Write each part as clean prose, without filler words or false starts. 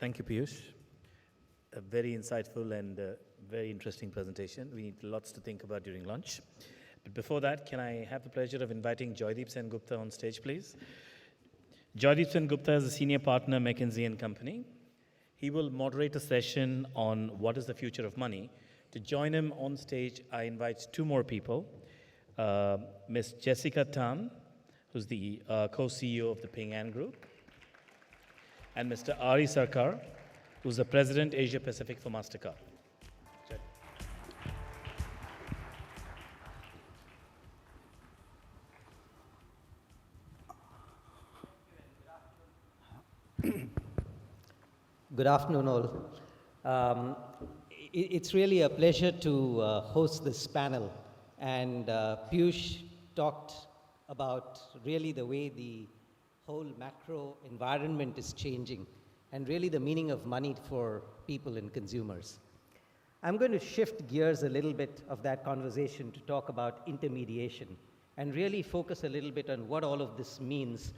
Thank you, Piyush. A very insightful and very interesting presentation. We need lots to think about during lunch. But before that, can I have the pleasure of inviting Joydeep Sengupta on stage, please? Joydeep Sengupta is a senior partner at McKinsey and Company. He will moderate a session on what is the future of money. To join him on stage, I invite two more people. Ms. Jessica Tan, who's the co-CEO of the Ping An Group, and Mr. Ari Sarker, who's the President, Asia Pacific for Mastercard. Good afternoon, all. It's really a pleasure to host this panel. And Piyush talked about really the way the whole macro environment is changing and really the meaning of money for people and consumers. I'm going to shift gears a little bit of that conversation to talk about intermediation and really focus a little bit on what all of this means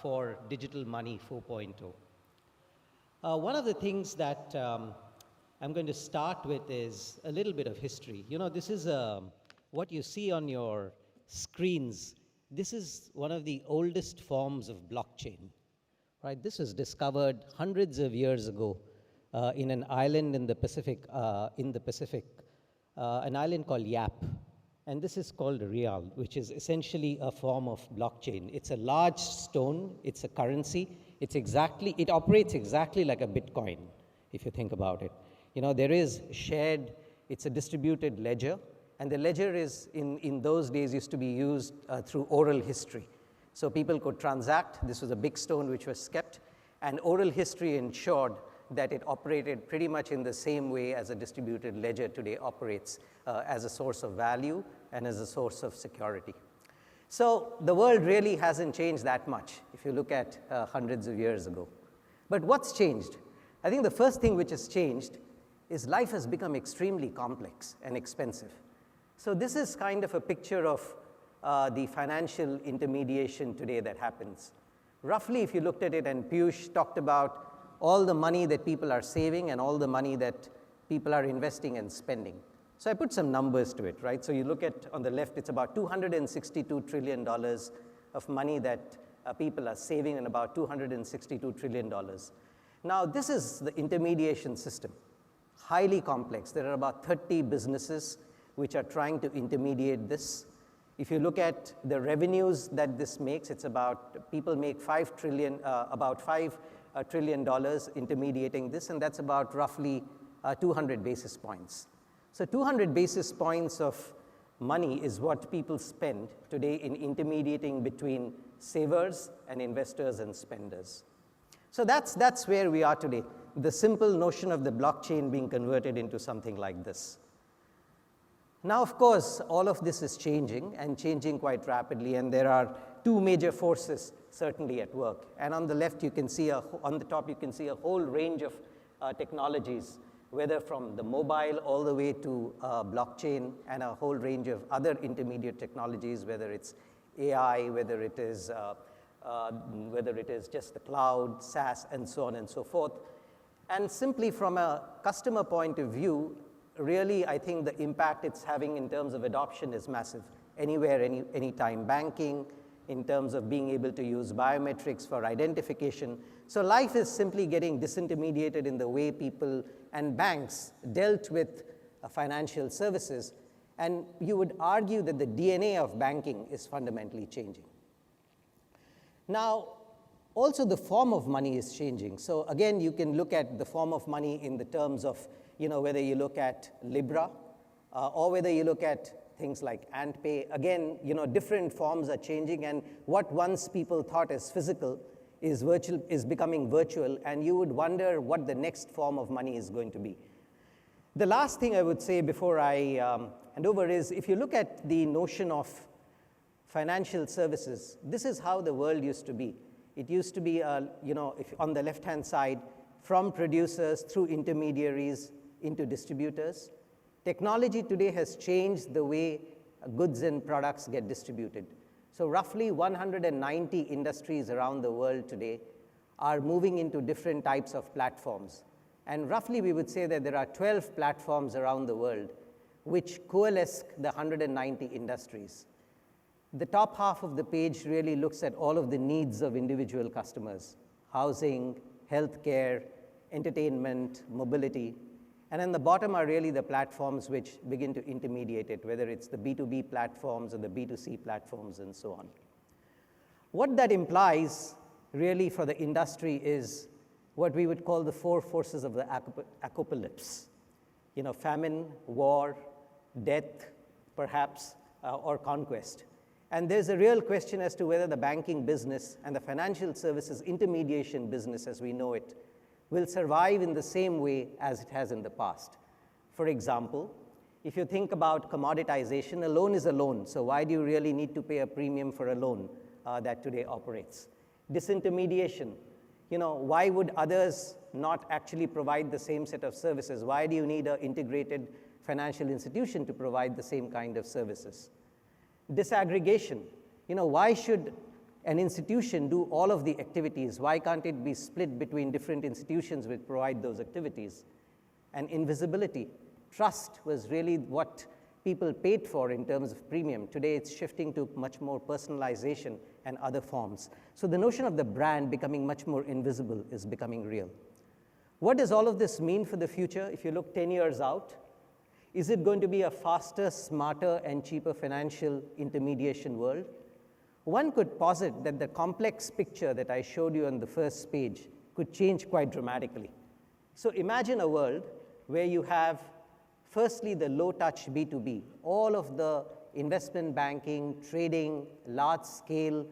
for digital money 4.0. One of the things that I'm going to start with is a little bit of history. You know, this is what you see on your screens. This is one of the oldest forms of blockchain, right? This was discovered hundreds of years ago in an island in the Pacific, an island called Yap. And this is called a real, which is essentially a form of blockchain. It's a large stone, it's a currency. It operates exactly like a Bitcoin, if you think about it. You know, there is shared, it's a distributed ledger, and the ledger is, in those days, used to be used through oral history. So people could transact. This was a big stone which was kept, and oral history ensured that it operated pretty much in the same way as a distributed ledger today operates, as a source of value and as a source of security. So the world really hasn't changed that much if you look at hundreds of years ago. But what's changed? I think the first thing which has changed is life has become extremely complex and expensive. So this is kind of a picture of the financial intermediation today that happens. Roughly, if you looked at it, and Piyush talked about all the money that people are saving and all the money that people are investing and spending. So I put some numbers to it, right? So you look at, on the left, it's about $262 trillion of money that people are saving, and about $262 trillion. Now, this is the intermediation system, highly complex. There are about 30 businesses which are trying to intermediate this. If you look at the revenues that this makes, it's about, people make about $5 trillion intermediating this, and that's about roughly 200 basis points. So 200 basis points of money is what people spend today in intermediating between savers and investors and spenders. So that's where we are today, the simple notion of the blockchain being converted into something like this. Now, of course, all of this is changing and changing quite rapidly, and there are two major forces certainly at work. And on the left, you can see, on the top, you can see a whole range of technologies, whether from the mobile all the way to blockchain and a whole range of other intermediate technologies, whether it's AI, whether it is just the cloud, SaaS, and so on and so forth. And simply from a customer point of view, really, I think the impact it's having in terms of adoption is massive. Anywhere, anytime, banking, in terms of being able to use biometrics for identification. So life is simply getting disintermediated in the way people and banks dealt with financial services. And you would argue that the DNA of banking is fundamentally changing. Now, also the form of money is changing. So again, you can look at the form of money in the terms of, you know, whether you look at Libra or whether you look at things like AntPay. Again, you know, different forms are changing, and what once people thought as physical is becoming virtual, and you would wonder what the next form of money is going to be. The last thing I would say before I hand over is, if you look at the notion of financial services, this is how the world used to be. It used to be, you know, if on the left-hand side, from producers through intermediaries into distributors. Technology today has changed the way goods and products get distributed. So roughly 190 industries around the world today are moving into different types of platforms. And roughly we would say that there are 12 platforms around the world which coalesce the 190 industries. The top half of the page really looks at all of the needs of individual customers: housing, healthcare, entertainment, mobility. And then the bottom are really the platforms which begin to intermediate it, whether it's the B2B platforms or the B2C platforms and so on. What that implies really for the industry is what we would call the four forces of the apocalypse. Famine, war, death, perhaps, or conquest. And there's a real question as to whether the banking business and the financial services intermediation business as we know it will survive in the same way as it has in the past. For example, if you think about commoditization, a loan is a loan, so why do you really need to pay a premium for a loan that today operates? Disintermediation, why would others not actually provide the same set of services? Why do you need an integrated financial institution to provide the same kind of services? Disaggregation, why should an institution do all of the activities? Why can't it be split between different institutions which provide those activities? And invisibility. Trust was really what people paid for in terms of premium. Today it's shifting to much more personalization and other forms. So the notion of the brand becoming much more invisible is becoming real. What does all of this mean for the future if you look 10 years out? Is it going to be a faster, smarter, and cheaper financial intermediation world? One could posit that the complex picture that I showed you on the first page could change quite dramatically. So imagine a world where you have, firstly, the low-touch B2B, all of the investment banking, trading, large-scale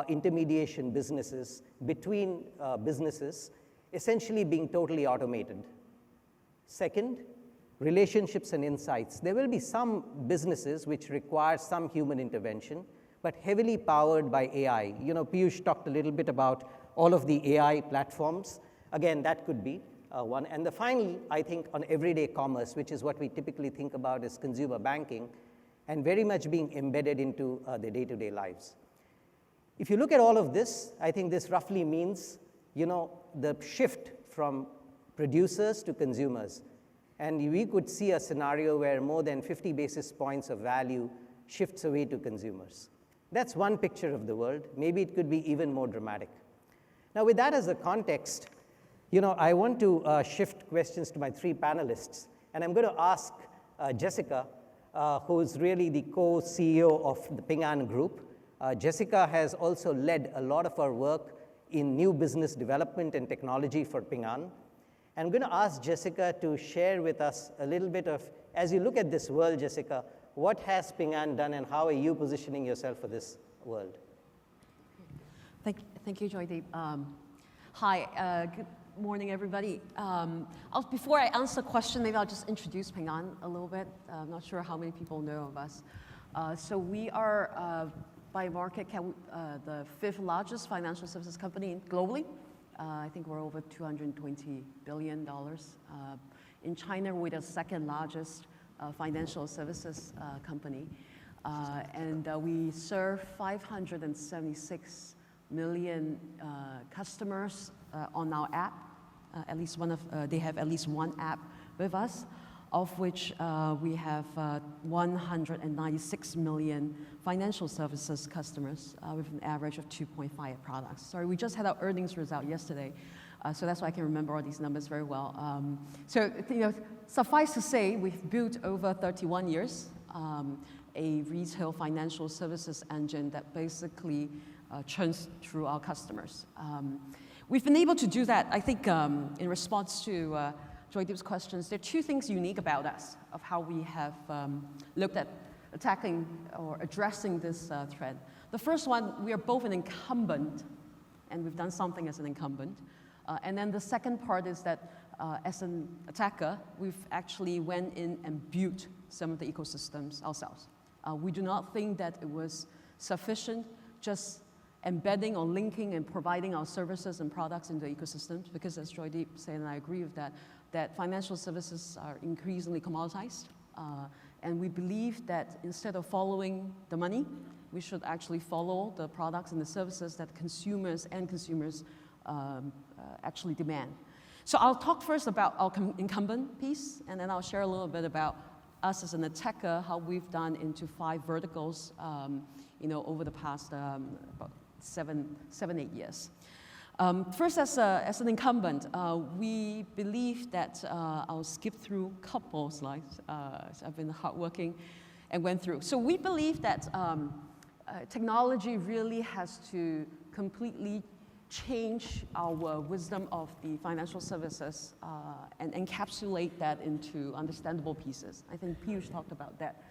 intermediation businesses between businesses essentially being totally automated. Second, relationships and insights. There will be some businesses which require some human intervention, but heavily powered by AI. Piyush talked a little bit about all of the AI platforms. Again, that could be one. And the final, I think, on everyday commerce, which is what we typically think about as consumer banking, and very much being embedded into their day-to-day lives. If you look at all of this, I think this roughly means, the shift from producers to consumers. And we could see a scenario where more than 50 basis points of value shifts away to consumers. That's one picture of the world. Maybe it could be even more dramatic. Now, with that as a context, I want to shift questions to my three panelists. And I'm going to ask Jessica, who's really the co-CEO of the Ping An Group. Jessica has also led a lot of our work in new business development and technology for Ping An. I'm going to ask Jessica to share with us a little bit of, as you look at this world, Jessica, what has Ping An done and how are you positioning yourself for this world? Thank you, Joydeep. Hi, good morning, everybody. Before I answer the question, maybe I'll just introduce Ping An a little bit. I'm not sure how many people know of us. So we are, by market cap, the 5th largest financial services company globally. I think we're over $220 billion. In China, we're the 2nd largest financial services company. And we serve 576 million customers on our app. They have at least one app with us, of which we have 196 million financial services customers with an average of 2.5 products. Sorry, we just had our earnings result yesterday, so that's why I can remember all these numbers very well. Suffice to say, we've built over 31 years a retail financial services engine that basically churns through our customers. We've been able to do that, I think, in response to Joydeep's questions. There are two things unique about us of how we have looked at attacking or addressing this threat. The first one, we are both an incumbent, and we've done something as an incumbent. And then the second part is that as an attacker, we've actually went in and built some of the ecosystems ourselves. We do not think that it was sufficient just embedding or linking and providing our services and products into ecosystems, because as Joydeep said, and I agree with that financial services are increasingly commoditized. And we believe that instead of following the money, we should actually follow the products and the services that consumers actually demand. So I'll talk first about our incumbent piece, and then I'll share a little bit about us as an attacker, how we've done into 5 verticals, over the past about 7-8 years. First, as an incumbent, we believe that I'll skip through a couple slides. I've been hardworking and went through. So we believe that technology really has to completely change our wisdom of the financial services and encapsulate that into understandable pieces. I think Piyush talked about that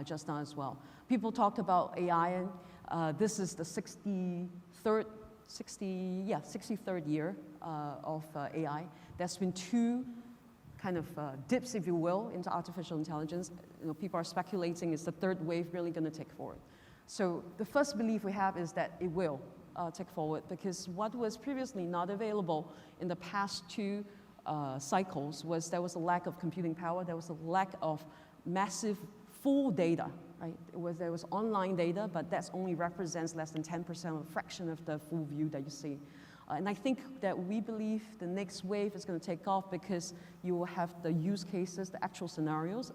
just now as well. People talked about AI, and this is the 63rd year of AI. There's been 2 kind of dips, if you will, into artificial intelligence. People are speculating, is the 3rd wave really going to take forward? So the first belief we have is that it will take forward, because what was previously not available in the past 2 cycles was there was a lack of computing power, there was a lack of massive full data, right? There was online data, but that only represents less than 10%, a fraction of the full view that you see. And I think that we believe the next wave is going to take off because you will have the use cases, the actual scenarios,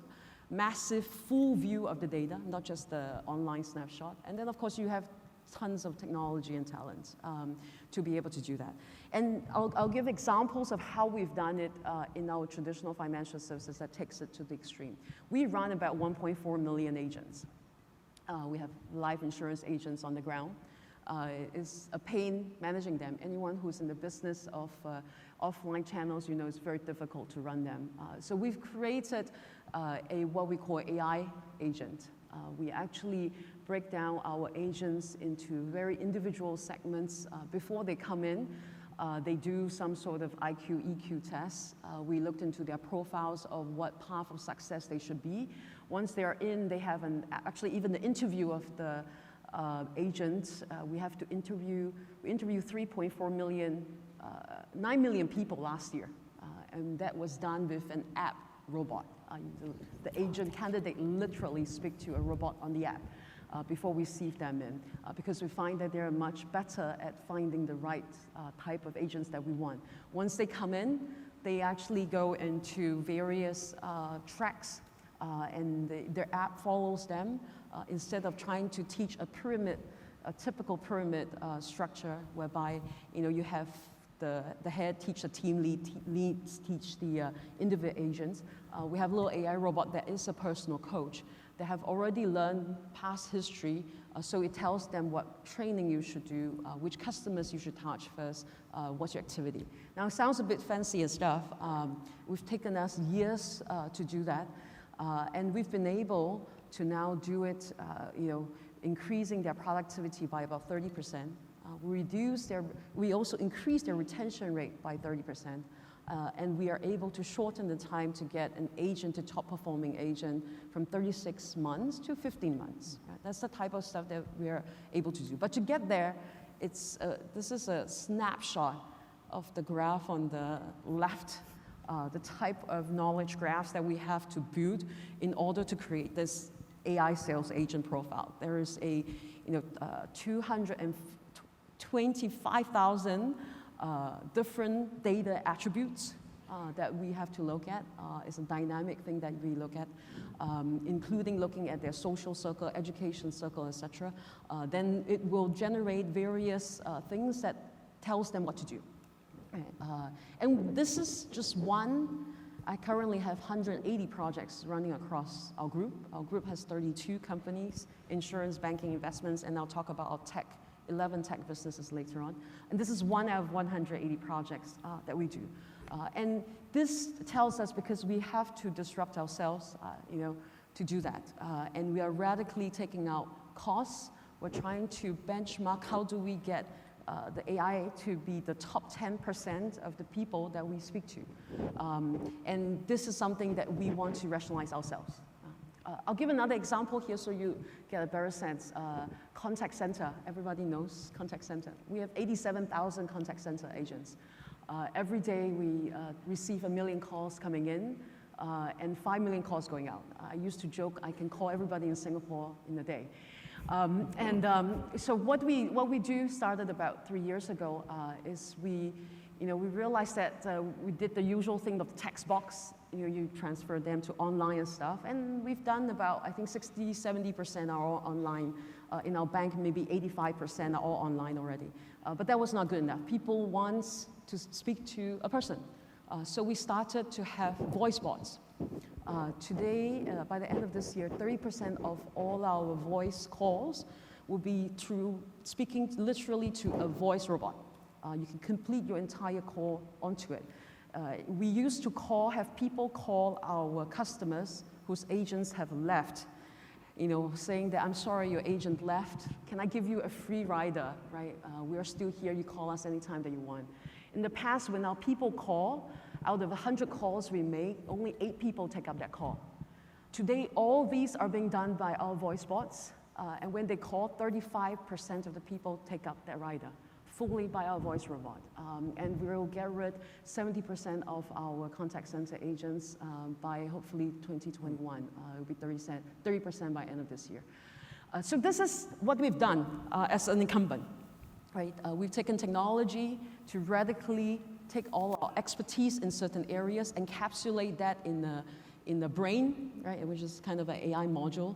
massive full view of the data, not just the online snapshot. And then, of course, you have tons of technology and talent to be able to do that. And I'll give examples of how we've done it in our traditional financial services that takes it to the extreme. We run about 1.4 million agents. We have life insurance agents on the ground. It's a pain managing them. Anyone who's in the business of offline channels, it's very difficult to run them. So we've created what we call AI agent. We actually break down our agents into very individual segments. Before they come in, they do some sort of IQ, EQ tests. We looked into their profiles of what path of success they should be. Once they are in, they have actually even the interview of the agent. We have to interview 3.4 million, 9 million people last year. And that was done with an app robot. The agent candidate literally speak to a robot on the app before we sieve them in, because we find that they're much better at finding the right type of agents that we want. Once they come in, they actually go into various tracks, and their app follows them. Instead of trying to teach a typical pyramid structure whereby you have the head teach the team leads teach the individual agents. We have a little AI robot that is a personal coach. They have already learned past history, so it tells them what training you should do, which customers you should touch first, what's your activity. Now, it sounds a bit fancy and stuff. We've taken us years to do that, and we've been able to now do it, increasing their productivity by about 30%. We also increase their retention rate by 30%, and we are able to shorten the time to get an agent to top performing agent from 36 months to 15 months. Right? That's the type of stuff that we are able to do. But to get there, this is a snapshot of the graph on the left, the type of knowledge graphs that we have to build in order to create this AI sales agent profile. There is a 225,000 different data attributes that we have to look at. It's a dynamic thing that we look at, including looking at their social circle, education circle, etc. Then it will generate various things that tells them what to do. And this is just one. I currently have 180 projects running across our group. Our group has 32 companies, insurance, banking, investments, and I'll talk about our 11 tech businesses later on. And this is one out of 180 projects that we do. And this tells us because we have to disrupt ourselves, to do that. And we are radically taking out costs. We're trying to benchmark how do we get the AI to be the top 10% of the people that we speak to. And this is something that we want to rationalize ourselves. I'll give another example here so you get a better sense. Contact center, everybody knows contact center. We have 87,000 contact center agents. Every day we receive 1 million calls coming in and 5 million calls going out. I used to joke I can call everybody in Singapore in a day. So what we do started about 3 years ago is we realized that we did the usual thing of the text box. You transfer them to online and stuff, and we've done about, I think, 60-70% are all online. In our bank, maybe 85% are all online already. But that was not good enough. People want to speak to a person. So we started to have voice bots. Today, by the end of this year, 30% of all our voice calls will be through speaking literally to a voice robot. You can complete your entire call onto it. We used to have people call our customers whose agents have left, saying that, I'm sorry, your agent left. Can I give you a free rider, right? We are still here. You call us anytime that you want. In the past, when our people call, out of 100 calls we make, only 8 people take up that call. Today, all these are being done by our voice bots. And when they call, 35% of the people take up that rider, fully by our voice robot. And we'll get rid 70% of our contact center agents by hopefully 2021. It will be 30% by end of this year. So this is what we've done as an incumbent, right? We've taken technology to radically take all our expertise in certain areas, encapsulate that in the brain, right, which is kind of an AI module,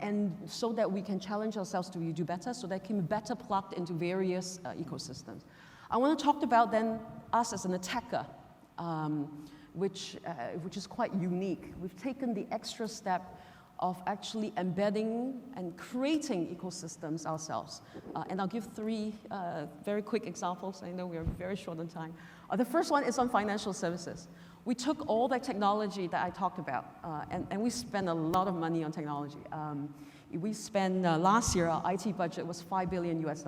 and so that we can challenge ourselves to do better, so that can be better plugged into various ecosystems. I want to talk about then us as an attacker, which is quite unique. We've taken the extra step of actually embedding and creating ecosystems ourselves. And I'll give 3 very quick examples. I know we are very short on time. The first one is on financial services. We took all the technology that I talked about, and we spent a lot of money on technology. We spent, last year, our IT budget was $5 billion US.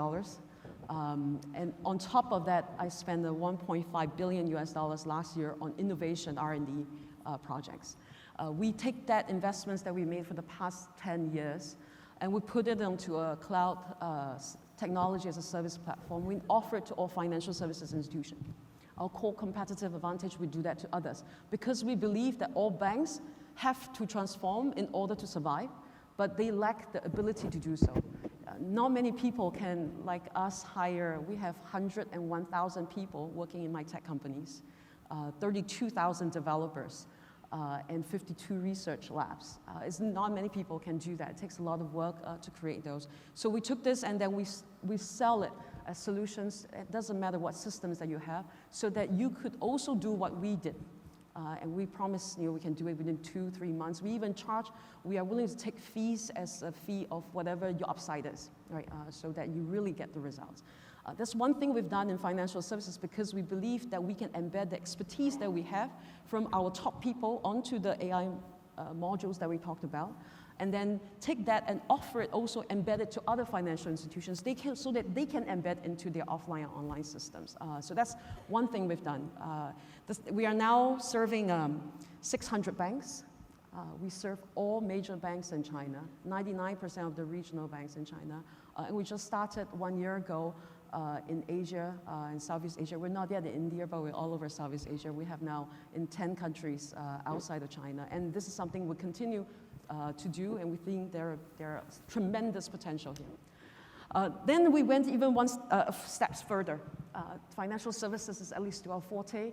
And on top of that, I spent $1.5 billion US last year on innovation R&D projects. We take that investments that we made for the past 10 years, and we put it onto a cloud technology as a service platform. We offer it to all financial services institutions. Our core competitive advantage, we do that to others, because we believe that all banks have to transform in order to survive, but they lack the ability to do so. Not many people can, like us, hire. We have 101,000 people working in my tech companies, 32,000 developers, and 52 research labs. It's not many people can do that. It takes a lot of work to create those. So we took this and then we sell it as solutions. It doesn't matter what systems that you have, so that you could also do what we did. And we promise we can do it within 2-3 months. We even charge, we are willing to take fees as a fee of whatever your upside is, right? So that you really get the results. That's one thing we've done in financial services, because we believe that we can embed the expertise that we have from our top people onto the AI modules that we talked about, and then take that and offer it also embedded to other financial institutions so that they can embed into their offline and online systems. So that's one thing we've done. We are now serving 600 banks. We serve all major banks in China, 99% of the regional banks in China. And we just started 1 year ago in Asia, in Southeast Asia. We're not yet in India, but we're all over Southeast Asia. We have now in 10 countries outside of China. And this is something we'll continue to do, and we think there are tremendous potential here. Then we went even one steps further. Financial services is at least our forte.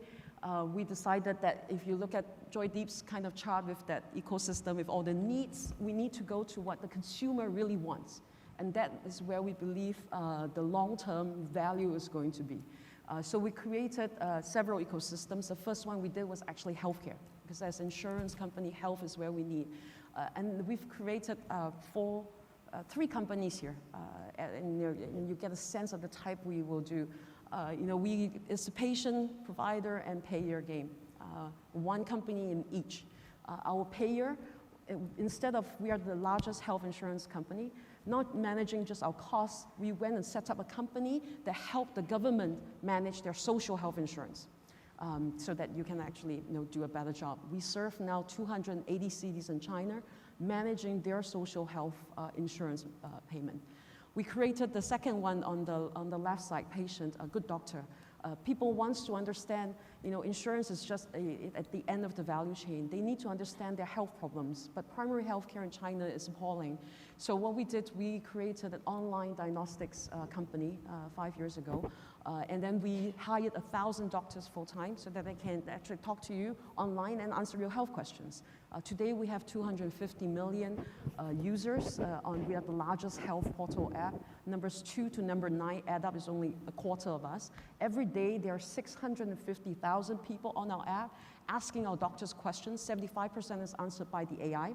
We decided that if you look at Joydeep's kind of chart with that ecosystem, with all the needs, we need to go to what the consumer really wants. And that is where we believe the long-term value is going to be. So we created several ecosystems. The first one we did was actually healthcare, because as an insurance company, health is where we need. And we've created 3 companies here, and you get a sense of the type we will do. It's a patient, provider, and payer game. One company in each. Our payer, instead of we are the largest health insurance company, not managing just our costs, we went and set up a company that helped the government manage their social health insurance. So that you can actually do a better job. We serve now 280 cities in China, managing their social health insurance payment. We created the second one on the left side, patient, a good doctor. People want to understand, insurance is just at the end of the value chain. They need to understand their health problems, but primary health care in China is appalling. So what we did, we created an online diagnostics company 5 years ago, and then we hired 1,000 doctors full-time so that they can actually talk to you online and answer your health questions. Today we have 250 million users. We are the largest health portal app. Numbers 2 to number 9 add up is only a quarter of us. Every day there are 650,000 people on our app asking our doctors questions. 75% is answered by the AI.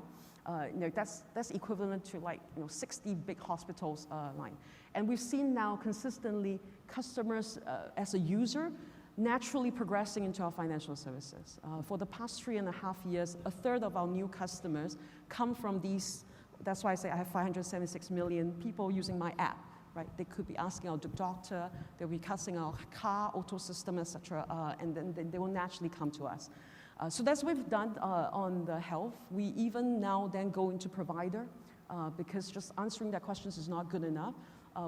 That's equivalent to 60 big hospitals line. And we've seen now consistently customers as a user naturally progressing into our financial services. For the past 3.5 years, a third of our new customers come from these. That's why I say I have 576 million people using my app, right? They could be asking our doctor, they'll be cussing our car, auto system, etc., and then they will naturally come to us. So that's what we've done on the health. We even now then go into provider because just answering their questions is not good enough.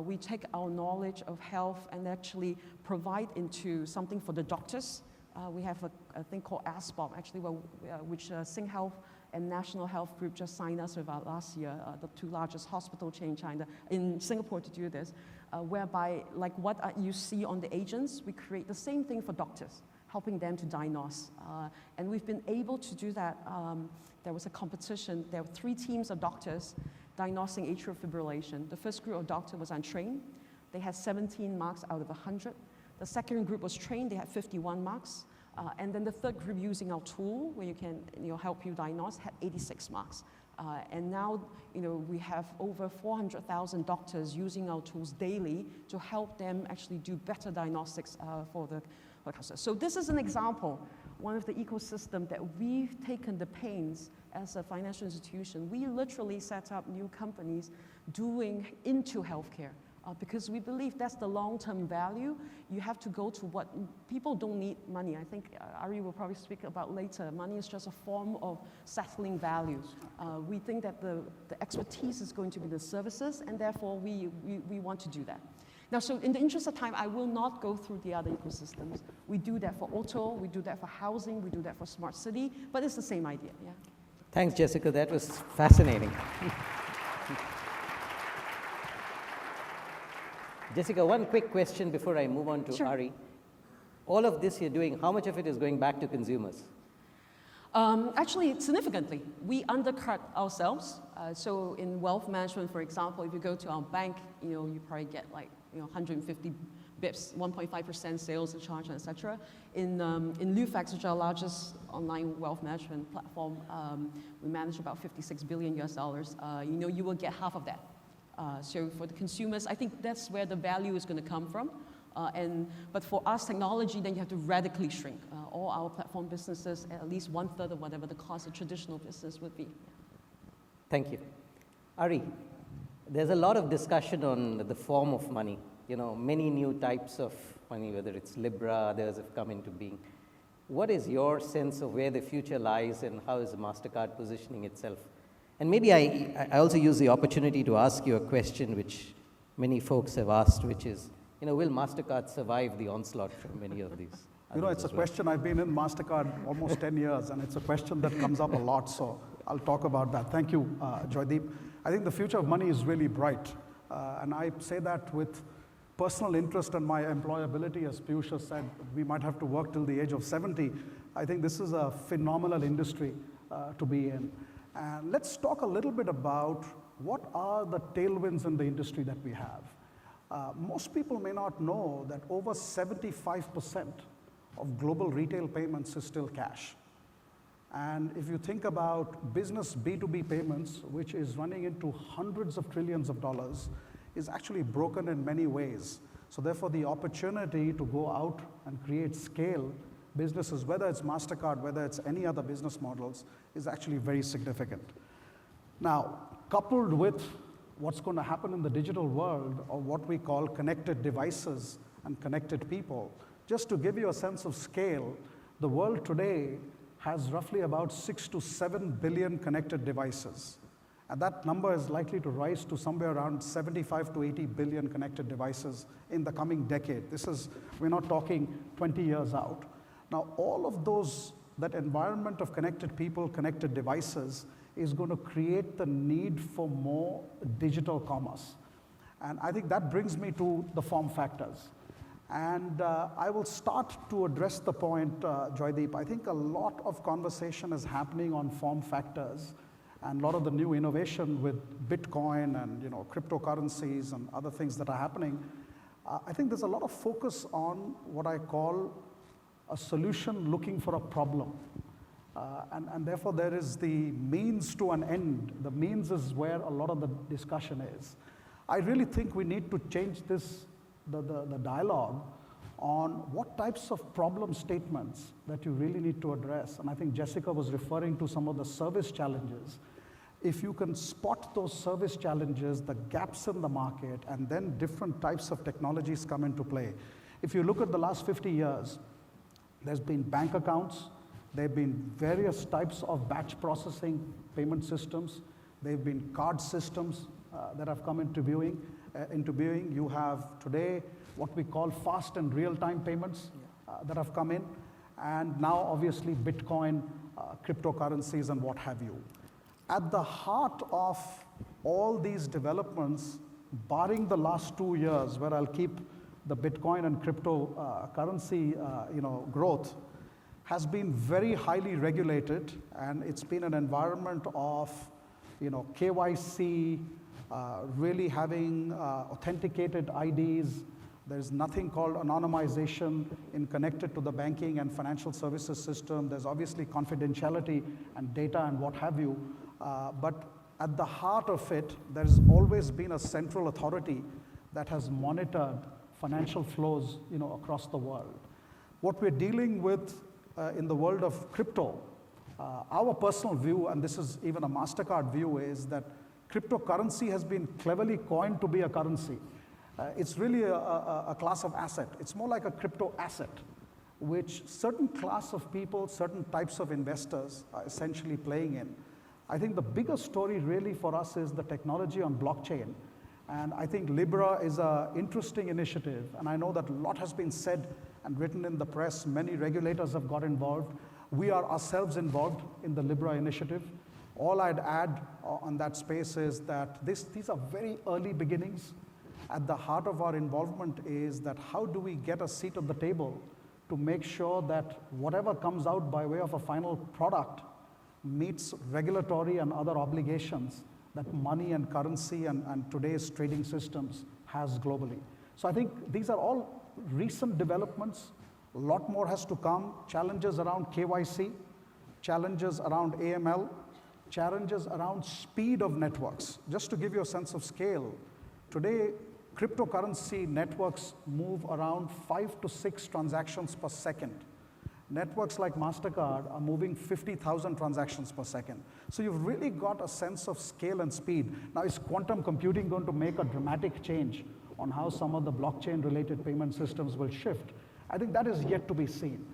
We take our knowledge of health and actually provide into something for the doctors. We have a thing called ASBOM, actually, which Sing Health and National Health Group just signed us with last year, the 2 largest hospital chain in China, in Singapore to do this, whereby, like what you see on the agents, we create the same thing for doctors, helping them to diagnose. And we've been able to do that. There was a competition. There were 3 teams of doctors diagnosing atrial fibrillation. The first group of doctors was untrained. They had 17 marks out of 100. The second group was trained. They had 51 marks. And then the third group using our tool, where you can help you diagnose, had 86 marks. And now we have over 400,000 doctors using our tools daily to help them actually do better diagnostics for the customer. So this is an example, one of the ecosystem that we've taken the pains as a financial institution. We literally set up new companies doing into healthcare because we believe that's the long-term value. You have to go to what people don't need money. I think Ari will probably speak about later. Money is just a form of settling value. We think that the expertise is going to be the services, and therefore we want to do that. Now, so in the interest of time, I will not go through the other ecosystems. We do that for auto, we do that for housing, we do that for smart city, but it's the same idea, yeah. Thanks, Jessica. That was fascinating. Jessica, one quick question before I move on to Sure. Ari. All of this you're doing, how much of it is going back to consumers? Actually, significantly, we undercut ourselves. So in wealth management, for example, if you go to our bank, you probably get 150 bips, 1.5% sales charge, etc. In Lufax, which is our largest online wealth management platform, we manage about $56 billion US. You will get half of that. So for the consumers, I think that's where the value is going to come from. But for us, technology, then you have to radically shrink. All our platform businesses, at least 1/3 of whatever the cost of traditional business would be. Thank you. Ari, there's a lot of discussion on the form of money. Many new types of money, whether it's Libra, others have come into being. What is your sense of where the future lies and how is Mastercard positioning itself? And maybe I also use the opportunity to ask you a question which many folks have asked, which is, will Mastercard survive the onslaught from many of these? It's a question. I've been in Mastercard almost 10 years, and it's a question that comes up a lot, so I'll talk about that. Thank you, Joydeep. I think the future of money is really bright, and I say that with personal interest and my employability. As Piyush has said, we might have to work till the age of 70. I think this is a phenomenal industry to be in. And let's talk a little bit about what are the tailwinds in the industry that we have. Most people may not know that over 75% of global retail payments is still cash. And if you think about business B2B payments, which is running into hundreds of trillions of dollars, is actually broken in many ways. So therefore, the opportunity to go out and create scale businesses, whether it's Mastercard, whether it's any other business models, is actually very significant. Now, coupled with what's going to happen in the digital world, or what we call connected devices and connected people, just to give you a sense of scale, the world today has roughly about 6 to 7 billion connected devices. And that number is likely to rise to somewhere around 75 to 80 billion connected devices in the coming decade. We're not talking 20 years out. Now, all of those, that environment of connected people, connected devices, is going to create the need for more digital commerce. And I think that brings me to the form factors. And I will start to address the point, Joydeep. I think a lot of conversation is happening on form factors and a lot of the new innovation with Bitcoin and cryptocurrencies and other things that are happening. I think there's a lot of focus on what I call a solution looking for a problem. And therefore, there is the means to an end. The means is where a lot of the discussion is. I really think we need to change this, the dialogue on what types of problem statements that you really need to address. And I think Jessica was referring to some of the service challenges. If you can spot those service challenges, the gaps in the market, and then different types of technologies come into play. If you look at the last 50 years, there's been bank accounts, there have been various types of batch processing payment systems, there have been card systems that have come into being. You have today what we call fast and real-time payments that have come in, and now obviously Bitcoin, cryptocurrencies, and what have you. At the heart of all these developments, barring the last 2 years, where I'll keep the Bitcoin and cryptocurrency growth, has been very highly regulated, and it's been an environment of KYC, really having authenticated IDs. There's nothing called anonymization in connected to the banking and financial services system. There's obviously confidentiality and data and what have you. But at the heart of it, there's always been a central authority that has monitored financial flows across the world. What we're dealing with in the world of crypto, our personal view, and this is even a Mastercard view, is that cryptocurrency has been cleverly coined to be a currency. It's really a class of asset. It's more like a crypto asset, which certain class of people, certain types of investors are essentially playing in. I think the bigger story really for us is the technology on blockchain. And I think Libra is an interesting initiative. And I know that a lot has been said and written in the press. Many regulators have got involved. We are ourselves involved in the Libra initiative. All I'd add on that space is that these are very early beginnings. At the heart of our involvement is that how do we get a seat at the table to make sure that whatever comes out by way of a final product meets regulatory and other obligations that money and currency and today's trading systems has globally. So I think these are all recent developments. A lot more has to come. Challenges around KYC, challenges around AML, challenges around speed of networks. Just to give you a sense of scale, today cryptocurrency networks move around 5 to 6 transactions per second. Networks like Mastercard are moving 50,000 transactions per second. So you've really got a sense of scale and speed. Now, is quantum computing going to make a dramatic change on how some of the blockchain-related payment systems will shift? I think that is yet to be seen.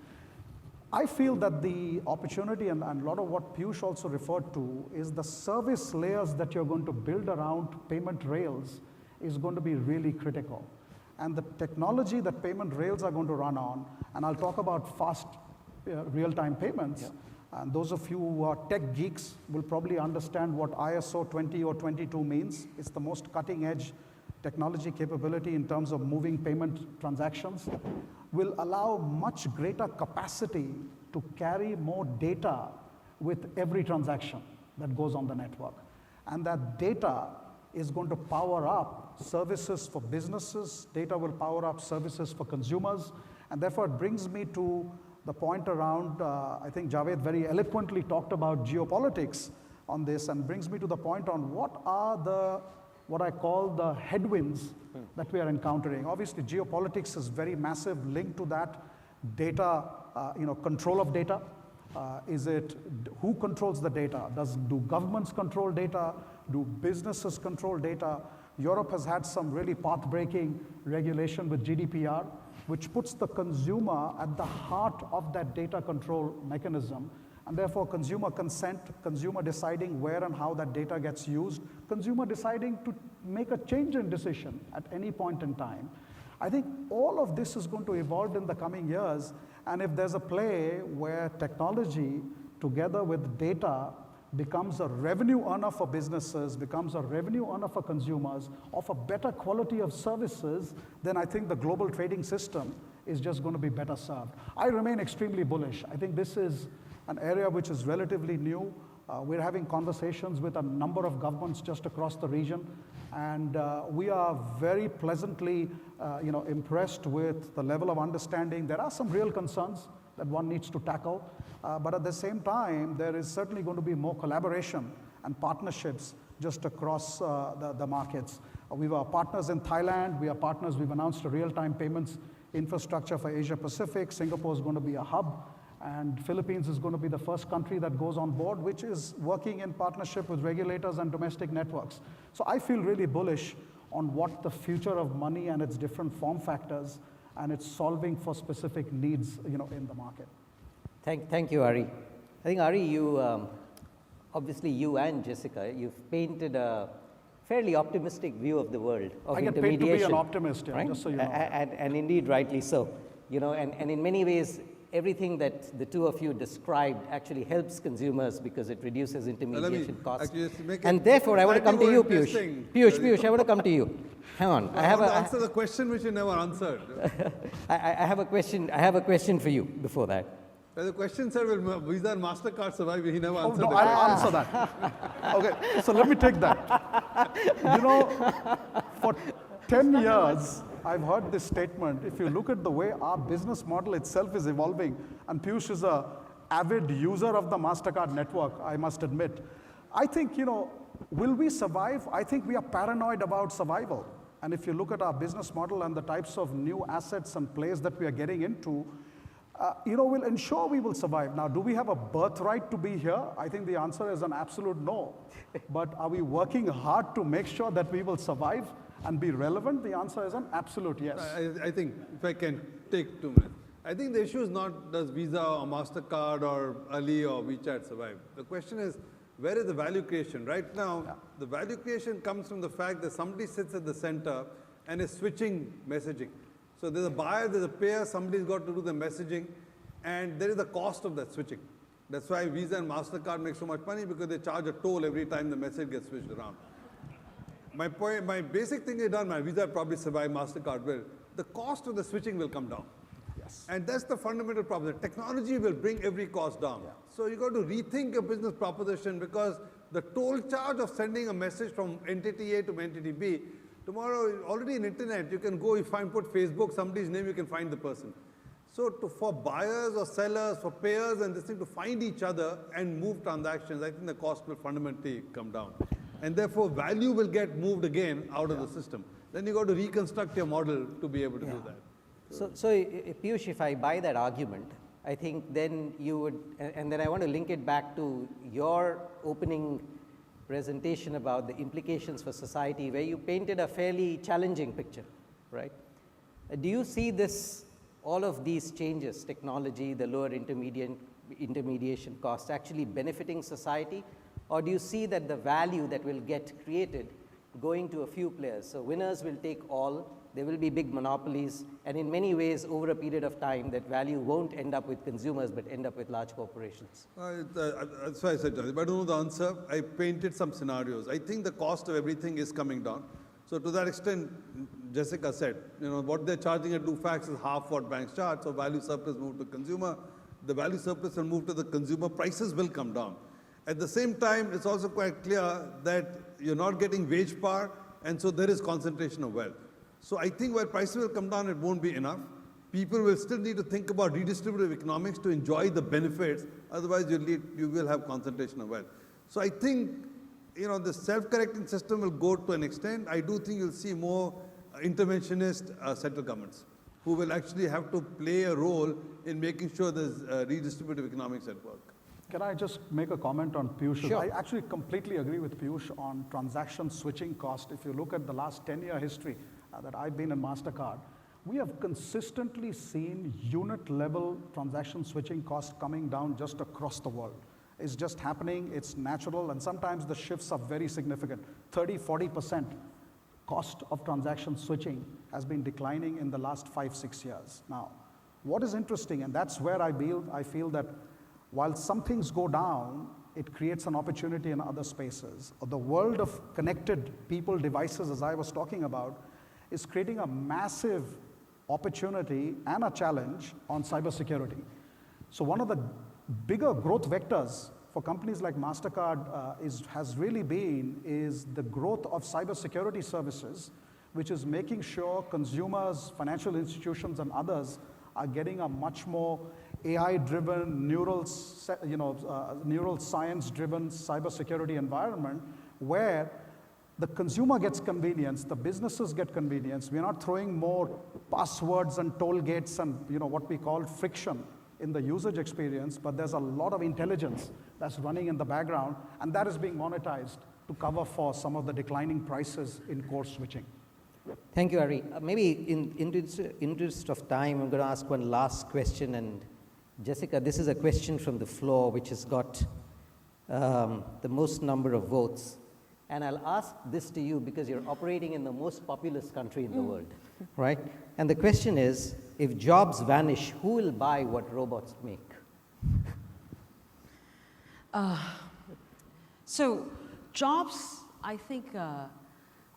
I feel that the opportunity, and a lot of what Piyush also referred to, is the service layers that you're going to build around payment rails is going to be really critical. And the technology that payment rails are going to run on, and I'll talk about fast real-time payments, and those of you who are tech geeks will probably understand what ISO 20 or 22 means. It's the most cutting-edge technology capability in terms of moving payment transactions, will allow much greater capacity to carry more data with every transaction that goes on the network. And that data is going to power up services for businesses, data will power up services for consumers, and therefore it brings me to the point around, I think Javed very eloquently talked about geopolitics on this, and brings me to the point on what I call the headwinds that we are encountering. Obviously, geopolitics is very massive, linked to that. Data, control of data. Who controls the data? Do governments control data? Do businesses control data? Europe has had some really path-breaking regulation with GDPR, which puts the consumer at the heart of that data control mechanism. And therefore, consumer consent, consumer deciding where and how that data gets used, consumer deciding to make a change in decision at any point in time. I think all of this is going to evolve in the coming years. And if there's a play where technology together with data becomes a revenue earner for businesses, becomes a revenue earner for consumers, of a better quality of services, then I think the global trading system is just going to be better served. I remain extremely bullish. I think this is an area which is relatively new. We're having conversations with a number of governments just across the region, and we are very pleasantly impressed with the level of understanding. There are some real concerns that one needs to tackle, but at the same time, there is certainly going to be more collaboration and partnerships just across the markets. We were partners in Thailand. We are partners. We've announced a real-time payments infrastructure for Asia Pacific. Singapore is going to be a hub. And Philippines is going to be the first country that goes on board, which is working in partnership with regulators and domestic networks. So I feel really bullish on what the future of money and its different form factors and its solving for specific needs, in the market. Thank you, Ari. I think, Ari, you, obviously you and Jessica, you've painted a fairly optimistic view of the world of I get intermediation. paid to be an optimist, yeah, right? just so you know. And indeed, rightly so. And in many ways, everything that the two of you described actually helps consumers because it reduces intermediation costs. And therefore, I want to come to you, Piyush. Piyush, I want to come to you. Hang on. I want to answer the question which you never answered. I have a question for you before that. The question, sir, will Visa and Mastercard survive? He never answered. No, I'll answer that. Okay, so let me take that. For 10 years, I've heard this statement. If you look at the way our business model itself is evolving, and Piyush is an avid user of the Mastercard network, I must admit. I think, will we survive? I think we are paranoid about survival. And if you look at our business model and the types of new assets and plays that we are getting into, will ensure we will survive. Now, do we have a birthright to be here? I think the answer is an absolute no. But are we working hard to make sure that we will survive and be relevant? The answer is an absolute yes. I think, if I can take 2 minutes, I think the issue is not does Visa or Mastercard or Ali or WeChat survive. The question is, where is the value creation? Right now, the value creation comes from the fact that somebody sits at the center and is switching messaging. So there's a buyer, there's a payer, somebody's got to do the messaging, and there is a cost of that switching. That's why Visa and Mastercard make so much money, because they charge a toll every time the message gets switched around. My basic thing is done, my Visa will probably survive, Mastercard will. The cost of the switching will come down. Yes. And that's the fundamental problem. The technology will bring every cost down. Yeah. So you got to rethink your business proposition, because the toll charge of sending a message from entity A to entity B, tomorrow, already in internet, you can go, put Facebook, somebody's name, you can find the person. So for buyers or sellers, for payers and this thing to find each other and move transactions, I think the cost will fundamentally come down. And therefore, value will get moved again out of the system. Then you got to reconstruct your model to be able to do that. So Piyush, if I buy that argument, I think then you would, and then I want to link it back to your opening presentation about the implications for society, where you painted a fairly challenging picture, right? Do you see this, all of these changes, technology, the lower intermediation costs, actually benefiting society? Or do you see that the value that will get created going to a few players? So winners will take all, there will be big monopolies, and in many ways, over a period of time, that value won't end up with consumers, but end up with large corporations. That's why I said, if I don't know the answer, I painted some scenarios. I think the cost of everything is coming down. So to that extent, Jessica said, what they're charging at Lufax is half what banks charge, so value surplus move to consumer. The value surplus will move to the consumer, prices will come down. At the same time, it's also quite clear that you're not getting wage power, and so there is concentration of wealth. So I think while prices will come down, it won't be enough. People will still need to think about redistributive economics to enjoy the benefits, otherwise you will have concentration of wealth. So I think, the self-correcting system will go to an extent. I do think you'll see more interventionist central governments who will actually have to play a role in making sure there's redistributive economics at work. Can I just make a comment on Piyush? Sure. I actually completely agree with Piyush on transaction switching cost. If you look at the last 10-year history that I've been in Mastercard, we have consistently seen unit level transaction switching costs coming down just across the world. It's just happening, it's natural, and sometimes the shifts are very significant. 30, 40% cost of transaction switching has been declining in the last 5, 6 years. Now, what is interesting, and that's where I feel that while some things go down, it creates an opportunity in other spaces. The world of connected people, devices, as I was talking about, is creating a massive opportunity and a challenge on cybersecurity. So one of the bigger growth vectors for companies like Mastercard has really been the growth of cybersecurity services, which is making sure consumers, financial institutions, and others are getting a much more AI-driven, neural science-driven cybersecurity environment where the consumer gets convenience, the businesses get convenience. We're not throwing more passwords and toll gates and what we call friction in the usage experience, but there's a lot of intelligence that's running in the background, and that is being monetized to cover for some of the declining prices in core switching. Thank you, Ari. Maybe in interest of time, I'm going to ask one last question. And Jessica, this is a question from the floor, which has got the most number of votes. And I'll ask this to you because you're operating in the most populous country in the world, right? And the question is, if jobs vanish, who will buy what robots make? So jobs, I think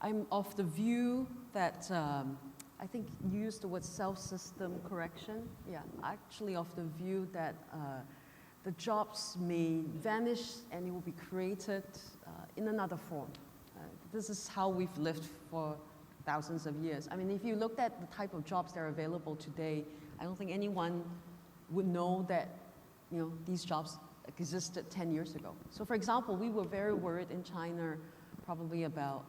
I'm of the view that, I think you used the word self-system correction. Yeah, actually of the view that the jobs may vanish and it will be created in another form. This is how we've lived for thousands of years. I mean, if you looked at the type of jobs that are available today, I don't think anyone would know that these jobs existed 10 years ago. So for example, we were very worried in China probably about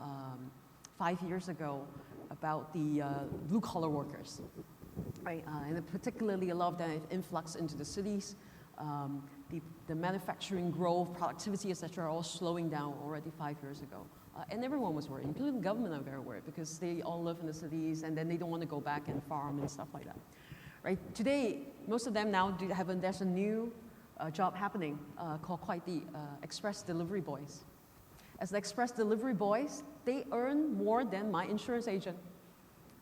5 years ago about the blue-collar workers, right? And particularly a lot of that influx into the cities. The manufacturing growth, productivity, et cetera, are all slowing down already 5 years ago. And everyone was worried, including the government are very worried because they all live in the cities and then they don't want to go back and farm and stuff like that. Right? Today, most of them now there's a new job happening called quite the express delivery boys. As the express delivery boys, they earn more than my insurance agent.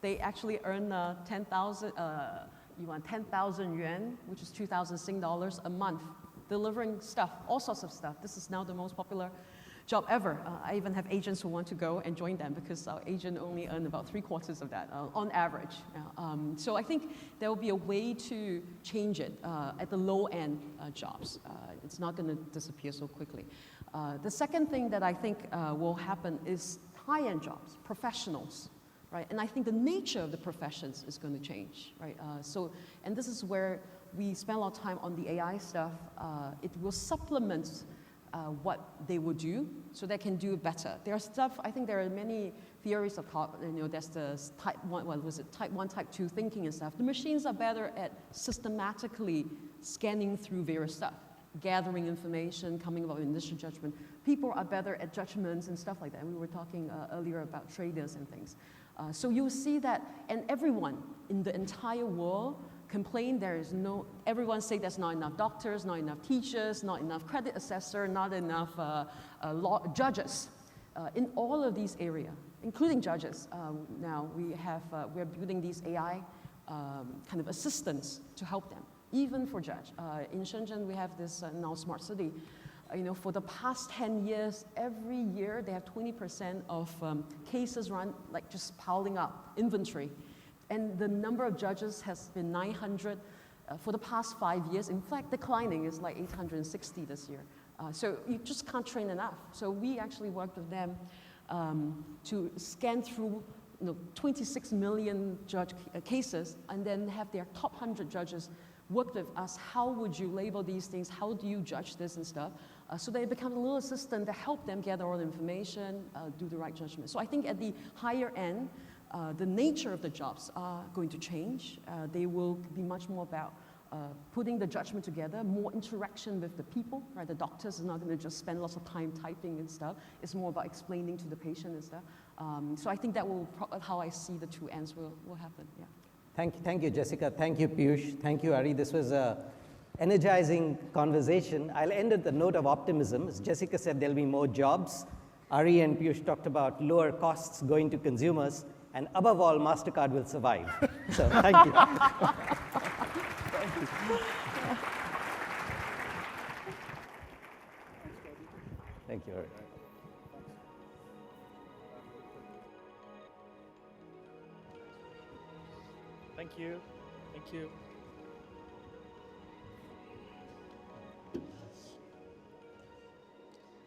They actually earn 10,000 yuan, which is 2,000 Sing dollars a month, delivering stuff, all sorts of stuff. This is now the most popular job ever. I even have agents who want to go and join them because our agent only earn about 3/4 of that on average. So I think there will be a way to change it at the low end jobs. It's not going to disappear so quickly. The second thing that I think will happen is high-end jobs, professionals. Right? And I think the nature of the professions is going to change, right? And this is where we spend a lot of time on the AI stuff. It will supplement what they would do so they can do better. There's stuff, I think there are many theories of thought, there's the type 1, type 2 thinking and stuff. The machines are better at systematically scanning through various stuff, gathering information, coming up with initial judgment. People are better at judgments and stuff like that. We were talking earlier about traders and things. So you'll see that, and everyone in the entire world complain everyone say there's not enough doctors, not enough teachers, not enough credit assessor, not enough judges. In all of these areas, including judges, now we're building these AI kind of assistants to help them, even for judge. In Shenzhen, we have this now smart city. For the past 10 years, every year they have 20% of cases run like just piling up, inventory. And the number of judges has been 900 for the past 5 years. In fact, declining is like 860 this year. So you just can't train enough. So we actually worked with them to scan through 26 million judge cases and then have their top 100 judges work with us. How would you label these things? How do you judge this and stuff? So they become a little assistant to help them gather all the information, do the right judgment. So I think at the higher end, the nature of the jobs are going to change. They will be much more about putting the judgment together, more interaction with the people, right? The doctors are not going to just spend lots of time typing and stuff. It's more about explaining to the patient and stuff. So I think that will how I see the two ends will happen, yeah. Thank you, Jessica. Thank you, Piyush. Thank you, Ari. This was a energizing conversation. I'll end at the note of optimism. As Jessica said, there'll be more jobs. Ari and Piyush talked about lower costs going to consumers, and above all, Mastercard will survive. So thank you. Thank you, Ari. Thank you. Thank you.